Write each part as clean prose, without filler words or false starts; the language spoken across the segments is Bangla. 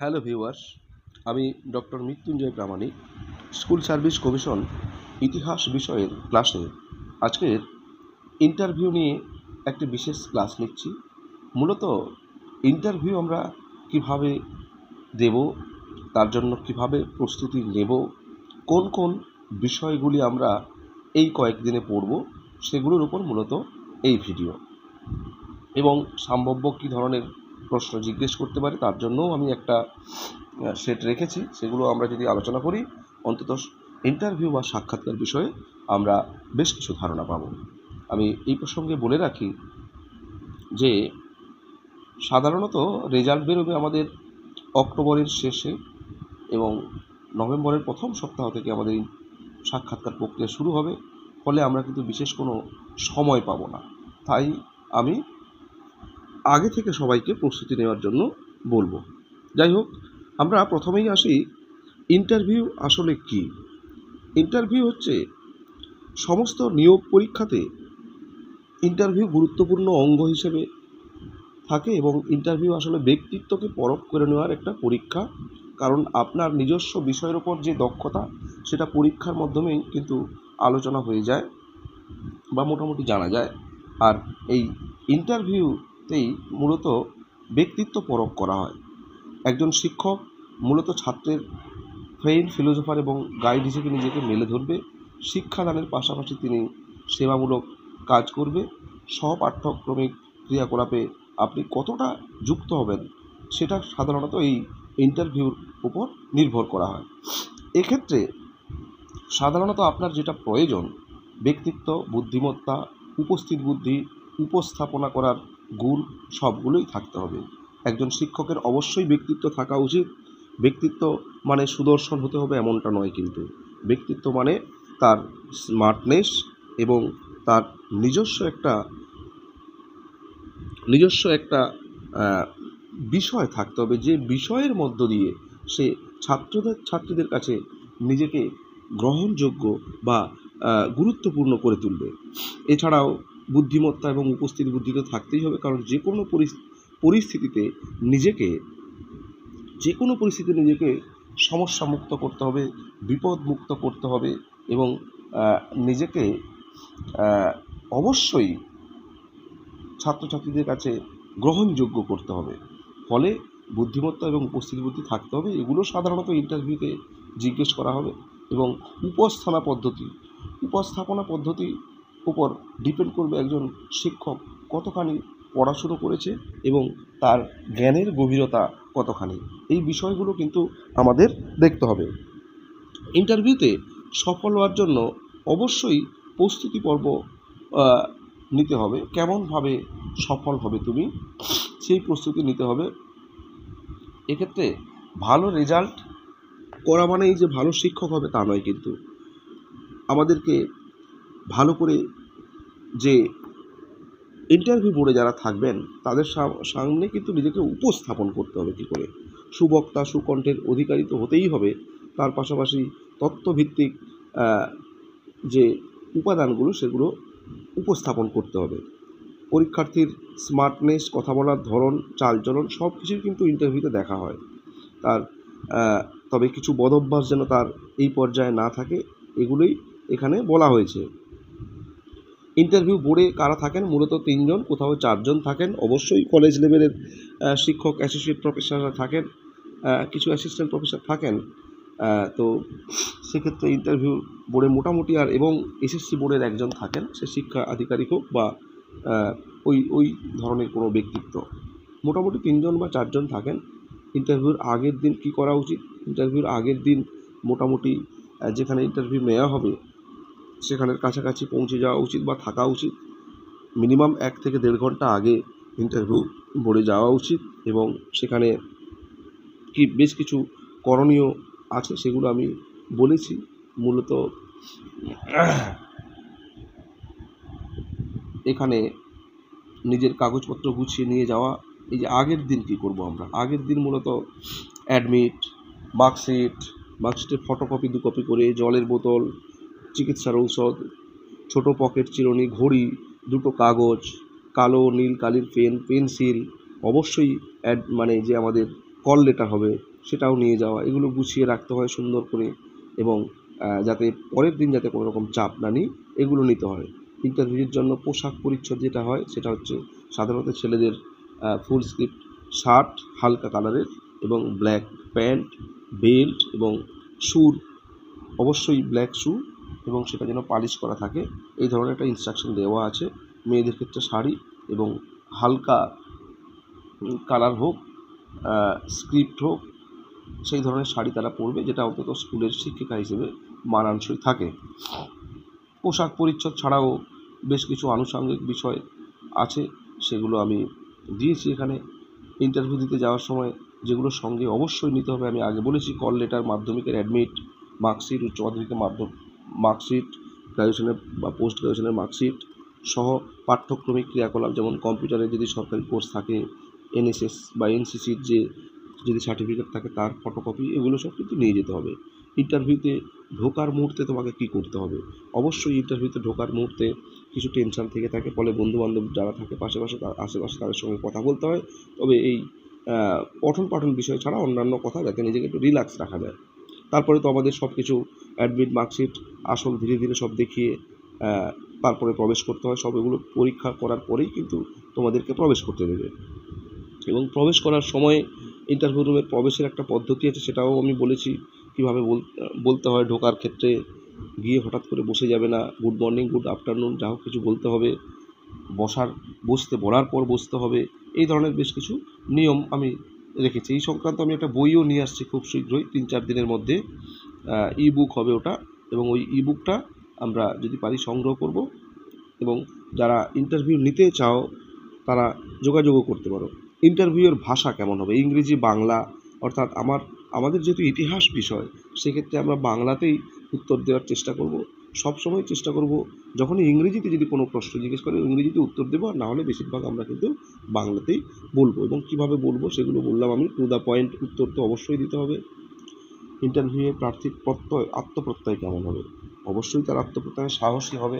হ্যালো ভিউয়ার্স, আমি ডক্টর মৃত্যুঞ্জয় প্রামাণিক, স্কুল সার্ভিস কমিশন ইতিহাস বিষয়ের ক্লাসে আজকের ইন্টারভিউ নিয়ে একটি বিশেষ ক্লাস নিচ্ছি। মূলত ইন্টারভিউ আমরা কিভাবে দেব, তার জন্য কিভাবে প্রস্তুতি নেব, কোন কোন বিষয়গুলি আমরা এই কয়েকদিনে পড়ব, সেগুলোর উপর মূলত এই ভিডিও। এবং সম্ভাব্য কী ধরনের প্রশ্ন জিজ্ঞেস করতে পারে তার জন্যও আমি একটা সেট রেখেছি। সেগুলো আমরা যদি আলোচনা করি, অন্তত ইন্টারভিউ বা সাক্ষাৎকার বিষয়ে আমরা বেশ কিছু ধারণা পাব। আমি এই প্রসঙ্গে বলে রাখি যে সাধারণত রেজাল্ট বেরোবে আমাদের অক্টোবরের শেষে এবং নভেম্বরের প্রথম সপ্তাহ থেকে আমাদের সাক্ষাৎকার প্রক্রিয়া শুরু হবে। ফলে আমরা কিন্তু বিশেষ কোনো সময় পাবো না। তাই আমি আগে থেকে সবাইকে প্রস্তুতি নেওয়ার জন্য বলবো। যাই হোক, আমরা প্রথমেই আসি ইন্টারভিউ আসলে কি। ইন্টারভিউ হচ্ছে সমস্ত নিয়োগ পরীক্ষাতে ইন্টারভিউ গুরুত্বপূর্ণ অঙ্গ হিসেবে থাকে এবং ইন্টারভিউ আসলে ব্যক্তিত্বকে পরখ করে নেওয়ার একটা পরীক্ষা। কারণ আপনার নিজস্ব বিষয়ের ওপর যে দক্ষতা, সেটা পরীক্ষার মাধ্যমেই কিন্তু আলোচনা হয়ে যায় বা মোটামুটি জানা যায়। আর এই ইন্টারভিউতেই মূলত ব্যক্তিত্ব পরখ করা হয়। একজন শিক্ষক মূলত ছাত্রের ফ্রেন্ড, ফিলোসোফার এবং গাইড হিসেবে নিজেকে মেলে ধরবে। শিক্ষাদানের পাশাপাশি তিনি সেবামূলক কাজ করবে। সহপাঠ্যক্রমিক ক্রিয়াকলাপে আপনি কতটা যুক্ত হবেন, সেটা সাধারণত এই ইন্টারভিউর উপর নির্ভর করা হয়। এক্ষেত্রে সাধারণত আপনার যেটা প্রয়োজন, ব্যক্তিত্ব, বুদ্ধিমত্তা, উপস্থিত বুদ্ধি, উপস্থাপনা করার গুণ, সবগুলোই থাকতে হবে। একজন শিক্ষকের অবশ্যই ব্যক্তিত্ব থাকা উচিত। ব্যক্তিত্ব মানে সুদর্শন হতে হবে এমনটা নয়, কিন্তু ব্যক্তিত্ব মানে তার স্মার্টনেস এবং তার নিজস্ব একটা বিষয় থাকতে হবে, যে বিষয়ের মধ্য দিয়ে সে ছাত্রীদের কাছে নিজেকে গ্রহণযোগ্য বা গুরুত্বপূর্ণ করে তুলবে। এছাড়াও বুদ্ধিমত্তা এবং উপস্থিত বুদ্ধি তো থাকতেই হবে, কারণ যে কোনো পরিস্থিতিতে নিজেকে সমস্যামুক্ত করতে হবে, বিপদমুক্ত করতে হবে এবং নিজেকে অবশ্যই ছাত্রছাত্রীদের কাছে গ্রহণযোগ্য করতে হবে। ফলে বুদ্ধিমত্তা এবং উপস্থিত বুদ্ধি থাকতে হবে। এগুলো সাধারণত ইন্টারভিউতে জিজ্ঞেস করা হবে। এবং উপস্থাপনা পদ্ধতি উপর ডিপেন্ড করবে একজন শিক্ষক কতখানি পড়াশুনো করেছে এবং তার জ্ঞানের গভীরতা কতখানি। এই বিষয়গুলো কিন্তু আমাদের দেখতে হবে। ইন্টারভিউতে সফল হওয়ার জন্য অবশ্যই প্রস্তুতি পর্ব নিতে হবে। কেমনভাবে সফল হবে তুমি, সেই প্রস্তুতি নিতে হবে। এক্ষেত্রে ভালো রেজাল্ট করা মানেই যে ভালো শিক্ষক হবে তা নয়, কিন্তু আমাদেরকে ভালো করে যে ইন্টারভিউ বোর্ডে যারা থাকবেন তাদের সামনে কিন্তু নিজেকে উপস্থাপন করতে হবে কী করে। সুবক্তা, সুকণ্ঠের অধিকারী তো হতেই হবে। তার পাশাপাশি তথ্যভিত্তিক যে উপাদানগুলো, সেগুলো উপস্থাপন করতে হবে। পরীক্ষার্থীর স্মার্টনেস, কথা বলার ধরন, চালচলন সব কিছুই কিন্তু ইন্টারভিউতে দেখা হয়। তবে কিছু বদভ্যাস যেন তার এই পর্যায়ে না থাকে, এগুলোই এখানে বলা হয়েছে। ইন্টারভিউ বোর্ডে কারা থাকেন? মূলত 3 জন, কোথাও 4 জন থাকেন। অবশ্যই কলেজ লেভেলের শিক্ষক, অ্যাসোসিয়েট প্রফেসররা থাকেন, কিছু অ্যাসিস্ট্যান্ট প্রফেসর থাকেন। তো সেক্ষেত্রে ইন্টারভিউ বোর্ডে মোটামুটি এবং এসএসসি বোর্ডের একজন থাকেন, সে শিক্ষা আধিকারিক হোক বা ওই ধরনের কোনো ব্যক্তিত্ব। মোটামুটি 3 জন বা 4 জন থাকেন। ইন্টারভিউর আগের দিন কী করা উচিত? ইন্টারভিউর আগের দিন মোটামুটি যেখানে ইন্টারভিউ নেওয়া হবে সেখানের কাছাকাছি পৌঁছে যাওয়া উচিত বা থাকা উচিত। মিনিমাম 1 থেকে 1.5 ঘন্টা আগে ইন্টারভিউ বোর্ডে যাওয়া উচিত এবং সেখানে বেশ কিছু করণীয় আছে, সেগুলো আমি বলেছি। মূলত এখানে নিজের কাগজপত্র গুছিয়ে নিয়ে যাওয়া। এই যে আগের দিন কী করব আমরা, আগের দিন মূলত অ্যাডমিট, মার্কশিটের ফটোকপি 2 কপি করে, জলের বোতল, চিকিৎসার ঔষধ, ছোটো পকেট চিরুনি, ঘড়ি, 2টো কাগজ, কালো নীল কালির পেন, পেন্সিল, অবশ্যই যে আমাদের কল লেটার হবে সেটাও নিয়ে যাওয়া, এগুলো গুছিয়ে রাখতে হয় সুন্দর করে, এবং যাতে পরের দিন যাতে কোনো রকম চাপ না নিই এগুলো নিতে হয়। ইন্টারভিউয়ের জন্য পোশাক পরিচ্ছদ যেটা হয় সেটা হচ্ছে সাধারণত ছেলেদের ফুল স্লিভ শার্ট হালকা কালারের এবং ব্ল্যাক প্যান্ট, বেল্ট এবং শুর, অবশ্যই ব্ল্যাক শু, এবং সেটা যেন পালিশ করা থাকে, এই ধরনের একটা ইনস্ট্রাকশন দেওয়া আছে। মেয়েদের ক্ষেত্রে শাড়ি এবং হালকা কালার হোক, স্ক্রিপ্ট হোক, সেই ধরনের শাড়ি তারা পরবে, যেটা অন্তত স্কুলের শিক্ষিকা হিসেবে মানানসই থাকে। পোশাক পরিচ্ছদ ছাড়াও বেশ কিছু আনুষঙ্গিক বিষয় আছে, সেগুলো আমি দিয়েছি এখানে। ইন্টারভিউ দিতে যাওয়ার সময় যেগুলো সঙ্গে অবশ্যই নিতে হবে আমি আগে বলেছি, কল লেটার, মাধ্যমিকের অ্যাডমিট, মার্কশিট, উচ্চ মাধ্যমিকের মার্কশিট, গ্র্যাজুয়েশনের বা পোস্ট গ্র্যাজুয়েশনের মার্কশিট সহ পাঠ্যক্রমিক ক্রিয়াকলাপ, যেমন কম্পিউটারে যদি সরকারি কোর্স থাকে, এনএসএস বা এনসিসির যে যদি সার্টিফিকেট থাকে তার ফটোকপি, এগুলো সব কিন্তু নিয়ে যেতে হবে। ইন্টারভিউতে ঢোকার মুহূর্তে তোমাকে কী করতে হবে? অবশ্যই ইন্টারভিউতে ঢোকার মুহূর্তে কিছু টেনশন থেকে থাকে, ফলে বন্ধুবান্ধব যারা থাকে আশেপাশে তাদের সঙ্গে কথা বলতে হয়। তবে এই পঠন পাঠন বিষয় ছাড়া অন্যান্য কথা যাতে নিজেকে একটু রিল্যাক্স রাখা যায়। তারপরে তো আমাদের সব কিছু অ্যাডমিট, মার্কশিট, আসল ধীরে ধীরে সব দেখিয়ে তারপরে প্রবেশ করতে হয়। সব এগুলো পরীক্ষা করার পরেই কিন্তু তোমাদেরকে প্রবেশ করতে দেবে। এবং প্রবেশ করার সময় ইন্টারভিউ রুমের প্রবেশের একটা পদ্ধতি আছে, সেটাও আমি বলেছি কীভাবে বলতে হয়। ঢোকার ক্ষেত্রে গিয়ে হঠাৎ করে বসে যাবে না, গুড মর্নিং, গুড আফটারনুন যা হোক কিছু বলতে হবে। বলার পর বসতে হবে। এই ধরনের বেশ কিছু নিয়ম আমি রেখেছি। এই সংক্রান্ত আমি একটা বইও নিয়ে আসছি খুব শীঘ্রই, 3-4 দিনের মধ্যে। ই বুক হবে ওটা, এবং ওই ই বুকটা আমরা যদি পারি সংগ্রহ করব, এবং যারা ইন্টারভিউ নিতে চাও তারা যোগাযোগও করতে পারো। ইন্টারভিউয়ের ভাষা কেমন হবে? ইংরেজি, বাংলা, অর্থাৎ আমাদের যেহেতু ইতিহাস বিষয়, সেক্ষেত্রে আমরা বাংলাতেই উত্তর দেওয়ার চেষ্টা করব। সবসময় চেষ্টা করব যখনই ইংরেজিতে যদি কোনো প্রশ্ন জিজ্ঞেস করে ইংরেজিতে উত্তর দেবো, আর না হলে বেশিরভাগ আমরা কিন্তু বাংলাতেই বলবো। এবং কীভাবে বলবো সেগুলো বললাম আমি। টু দ্য পয়েন্ট উত্তর তো অবশ্যই দিতে হবে। ইন্টারভিউয়ে প্রার্থীর আত্মপ্রত্যয় কেমন হবে? অবশ্যই তার আত্মপ্রত্যয় সাহসী হবে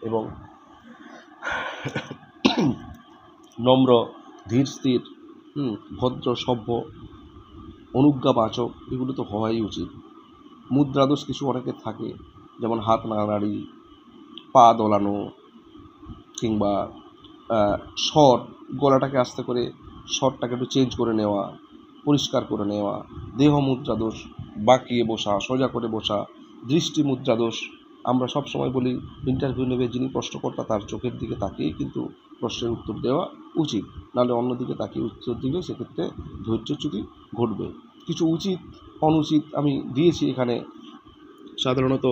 এবং নম্র, ধীর স্থির, ভদ্র, সভ্য, অনুজ্ঞাবাচক, এগুলো তো হওয়াই উচিত। মুদ্রাদোষ কিছু অনেকের থাকে, যেমন হাত নাড়ানাড়ি, পা দোলানো, কিংবা স্বর, গলাটাকে আস্তে করে স্বরটাকে একটু চেঞ্জ করে নেওয়া, পরিষ্কার করে নেওয়া। দেহ মুদ্রাদোষ, বাঁকিয়ে বসা, সোজা করে বসা। দৃষ্টি মুদ্রাদোষ, আমরা সব সময় বলি ইন্টারভিউ নেবে যিনি প্রশ্নকর্তা তার চোখের দিকে তাকিয়েই কিন্তু প্রশ্নের উত্তর দেওয়া উচিত, নাহলে অন্যদিকে তাকিয়ে উত্তর দিলে সেক্ষেত্রে ধৈর্যচ্যুতি ঘটবে। কিছু উচিত অনুচিত আমি দিয়েছি এখানে। সাধারণত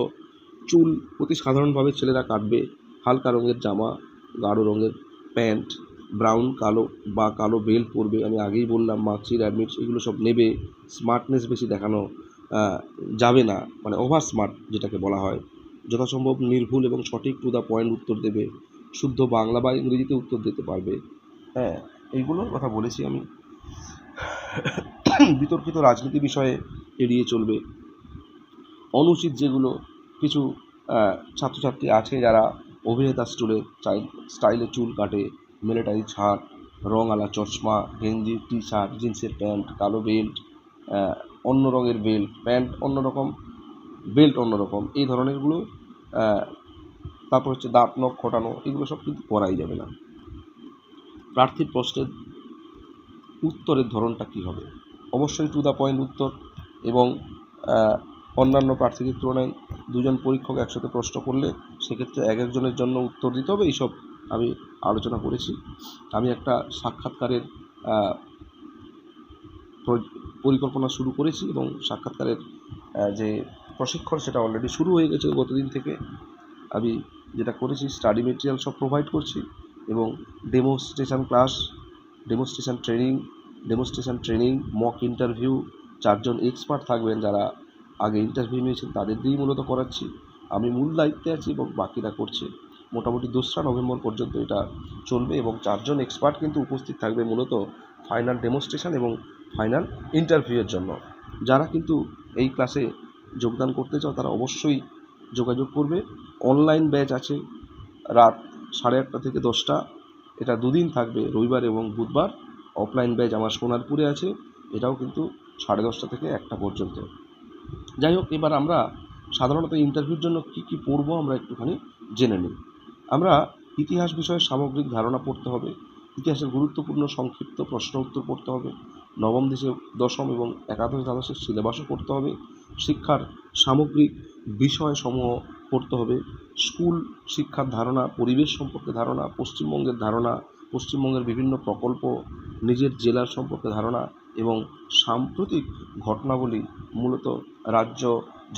চুল অতি সাধারণভাবে ছেলেরা কাটবে। হালকা রঙের জামা, গাঢ় রঙের প্যান্ট, ব্রাউন, কালো বা কালো বেল্ট পরবে। আমি আগেই বললাম মার্কশিট, অ্যাডমিট এগুলো সব নেবে। স্মার্টনেস বেশি দেখানো যাবে না, মানে ওভার স্মার্ট যেটাকে বলা হয়। যথাসম্ভব নির্ভুল এবং সঠিক টু দ্য পয়েন্ট উত্তর দেবে। শুদ্ধ বাংলা বা ইংরেজিতে উত্তর দিতে পারবে। হ্যাঁ, এইগুলোর কথা বলেছি আমি। বিতর্কিত রাজনীতি বিষয়ে এড়িয়ে চলবে। অনুচিত যেগুলো, কিছু ছাত্রছাত্রী আছে যারা অভিনেতা স্টাইলে চুল কাটে, মিলিটারি শার্ট, রঙালা চশমা, গেঞ্জি, টি শার্ট, জিন্সের প্যান্ট, কালো বেল্ট, অন্য রঙের বেল্ট, প্যান্ট অন্যরকম, বেল্ট অন্যরকম, এই ধরনেরগুলো। তারপর হচ্ছে দাঁত নখ খোটানো, এগুলো সব কিন্তু করাই যাবে না। প্রার্থীর প্রশ্নের উত্তরের ধরনটা কী হবে? অবশ্যই টু দ্য পয়েন্ট উত্তর, এবং অন্যান্য প্রার্থীদের তুলনায় দুজন পরীক্ষক একসাথে প্রশ্ন করলে সেক্ষেত্রে এক একজনের জন্য উত্তর দিতে হবে। এইসব আমি আলোচনা করেছি। আমি একটা সাক্ষাৎকারের পরিকল্পনা শুরু করেছি, এবং সাক্ষাৎকারের যে প্রশিক্ষণ সেটা অলরেডি শুরু হয়ে গেছে গতদিন থেকে। আমি যেটা করেছি, স্টাডি মেটেরিয়াল সব প্রোভাইড করছি, এবং demonstration class, demonstration training, mock interview, 4 জন এক্সপার্ট থাকবেন যারা আগে ইন্টারভিউ নিয়েছেন, তাদের দিয়েই মূলত করাচ্ছি। আমি মূল দায়িত্বে আছি এবং বাকিরা করছে। মোটামুটি 2রা নভেম্বর পর্যন্ত এটা চলবে, এবং 4 জন এক্সপার্ট কিন্তু উপস্থিত থাকবে মূলত ফাইনাল ডেমোস্ট্রেশন এবং ফাইনাল ইন্টারভিউয়ের জন্য। যারা কিন্তু এই ক্লাসে যোগদান করতে চাও তারা অবশ্যই যোগাযোগ করবে। অনলাইন ব্যাচ আছে রাত 8:30 থেকে 10টা, এটা 2 দিন থাকবে, রবিবার এবং বুধবার। অফলাইন ব্যাচ আমার সোনারপুরে আছে, এটাও কিন্তু 10:30 থেকে 1টা পর্যন্ত। যাই হোক, এবার আমরা সাধারণত ইন্টারভিউর জন্য কী কী পড়বো আমরা একটুখানি জেনে নিই। আমরা ইতিহাস বিষয়ে সামগ্রিক ধারণা পড়তে হবে, ইতিহাসের গুরুত্বপূর্ণ সংক্ষিপ্ত প্রশ্ন উত্তর পড়তে হবে, নবম দশম এবং একাদশ দ্বাদশের সিলেবাসও পড়তে হবে, শিক্ষার সামগ্রিক বিষয়সমূহ পড়তে হবে, স্কুল শিক্ষার ধারণা, পরিবেশ সম্পর্কে ধারণা, পশ্চিমবঙ্গের ধারণা, পশ্চিমবঙ্গের বিভিন্ন প্রকল্প, নিজের জেলার সম্পর্কে ধারণা এবং সাম্প্রতিক ঘটনাবলী, মূলত রাজ্য,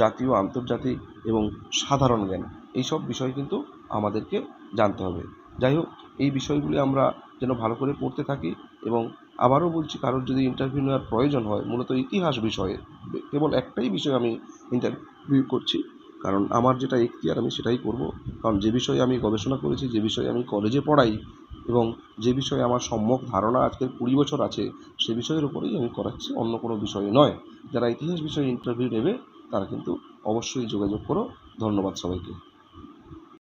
জাতীয়, আন্তর্জাতিক এবং সাধারণ জ্ঞান, এইসব বিষয় কিন্তু আমাদেরকে জানতে হবে। যাই হোক, এই বিষয়গুলি আমরা যেন ভালো করে পড়তে থাকি এবং আবারও বলছি, কারোর যদি ইন্টারভিউ নেওয়ার প্রয়োজন হয়, মূলত ইতিহাস বিষয়ে, কেবল একটাই বিষয় আমি ইন্টারভিউ করছি, কারণ আমার যেটা এখতিয়ার আমি সেটাই করব। কারণ যে বিষয়ে আমি গবেষণা করেছি, যে বিষয়ে আমি কলেজে পড়াই এবং যে বিষয়ে আমার সম্যক ধারণা আজকের 20 বছর আছে, সে বিষয়ের উপরেই আমি করাচ্ছি, অন্য কোনো বিষয়ে নয়। যারা ইতিহাস বিষয়ে ইন্টারভিউ নেবে তারা কিন্তু অবশ্যই যোগাযোগ করো। ধন্যবাদ সবাইকে।